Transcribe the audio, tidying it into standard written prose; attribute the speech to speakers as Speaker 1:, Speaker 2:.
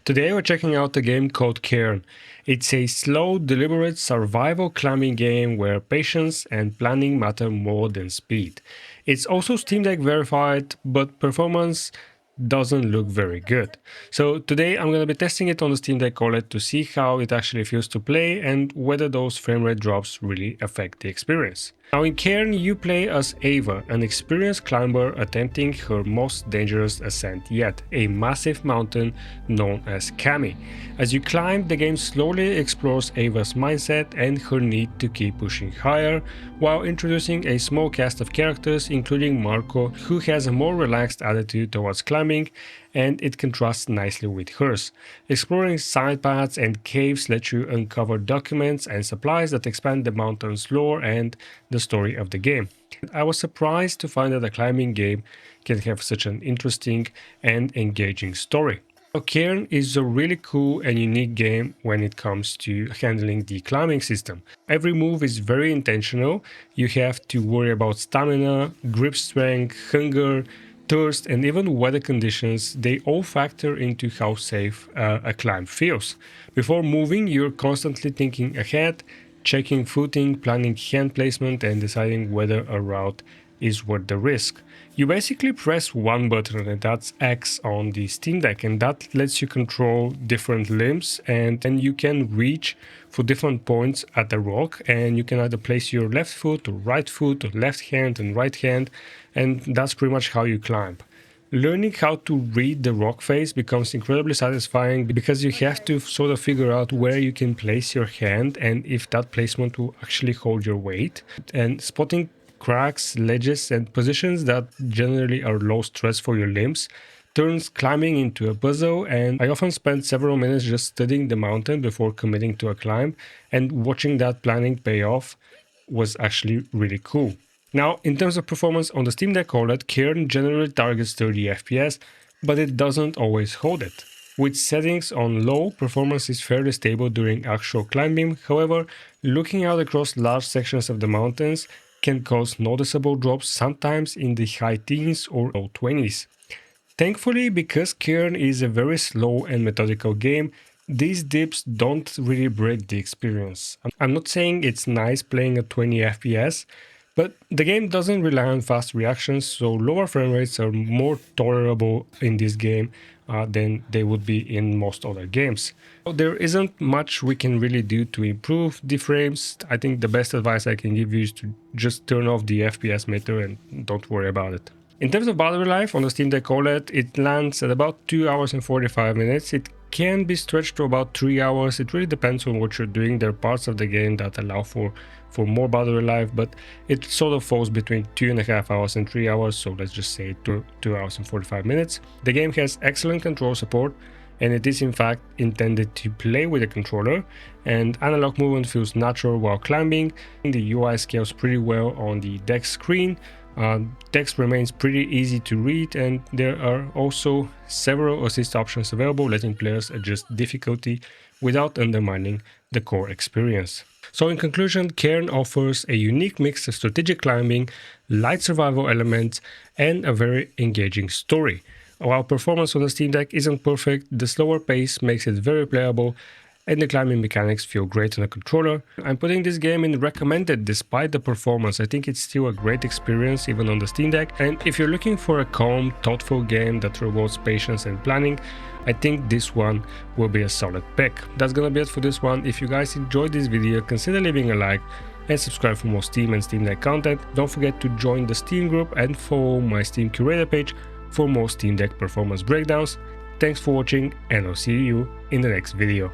Speaker 1: Today we're checking out a game called Cairn. It's a slow, deliberate survival climbing game where patience and planning matter more than speed. It's also Steam Deck verified, but performance doesn't look very good. So today I'm going to be testing it on the Steam Deck OLED to see how it actually feels to play and whether those frame rate drops really affect the experience. Now in Cairn you play as Ava, an experienced climber attempting her most dangerous ascent yet, a massive mountain known as Kami. As you climb, the game slowly explores Ava's mindset and her need to keep pushing higher, while introducing a small cast of characters including Marco, who has a more relaxed attitude towards climbing, and it contrasts nicely with hers. Exploring side paths and caves let you uncover documents and supplies that expand the mountain's lore and the story of the game. I was surprised to find that a climbing game can have such an interesting and engaging story. Cairn is a really cool and unique game when it comes to handling the climbing system. Every move is very intentional. You have to worry about stamina, grip strength, hunger, thirst, and even weather conditions. They all factor into how safe a climb feels. Before moving, you're constantly thinking ahead, checking footing, planning hand placement, and deciding whether a route is worth the risk. You basically press one button, and that's X on the Steam Deck, and that lets you control different limbs, and then you can reach for different points at the rock, and you can either place your left foot or right foot or left hand and right hand, and that's pretty much how you climb. Learning how to read the rock face becomes incredibly satisfying because you have to sort of figure out where you can place your hand and if that placement will actually hold your weight. And spotting cracks, ledges, and positions that generally are low stress for your limbs turns climbing into a puzzle, and I often spend several minutes just studying the mountain before committing to a climb, and watching that planning pay off was actually really cool. Now, in terms of performance on the Steam Deck OLED, Cairn generally targets 30 FPS, but it doesn't always hold it. With settings on low, performance is fairly stable during actual climbing. However, looking out across large sections of the mountains can cause noticeable drops, sometimes in the high teens or low 20s. Thankfully, because Cairn is a very slow and methodical game, these dips don't really break the experience. I'm not saying it's nice playing at 20 FPS, but the game doesn't rely on fast reactions, so lower frame rates are more tolerable in this game than they would be in most other games. There isn't much we can really do to improve the frames. I think the best advice I can give you is to just turn off the FPS meter and don't worry about it. In terms of battery life on the Steam Deck OLED, it lands at about 2 hours and 45 minutes. It can be stretched to about 3 hours. It really depends on what you're doing. There are parts of the game that allow for more battery life, but it sort of falls between 2.5 hours and 3 hours, so let's just say 2 hours and 45 minutes. The game has excellent control support, and it is in fact intended to play with a controller, and analog movement feels natural while climbing. The UI scales pretty well on the deck screen. Text remains pretty easy to read, and there are also several assist options available, letting players adjust difficulty without undermining the core experience. So in conclusion, Cairn offers a unique mix of strategic climbing, light survival elements, and a very engaging story. While performance on the Steam Deck isn't perfect, the slower pace makes it very playable, and the climbing mechanics feel great on a controller. I'm putting this game in recommended despite the performance. I think it's still a great experience even on the Steam Deck, and if you're looking for a calm, thoughtful game that rewards patience and planning, I think this one will be a solid pick. That's gonna be it for this one. If you guys enjoyed this video, consider leaving a like and subscribe for more Steam and Steam Deck content. Don't forget to join the Steam group and follow my Steam curator page for more Steam Deck performance breakdowns. Thanks for watching, and I'll see you in the next video.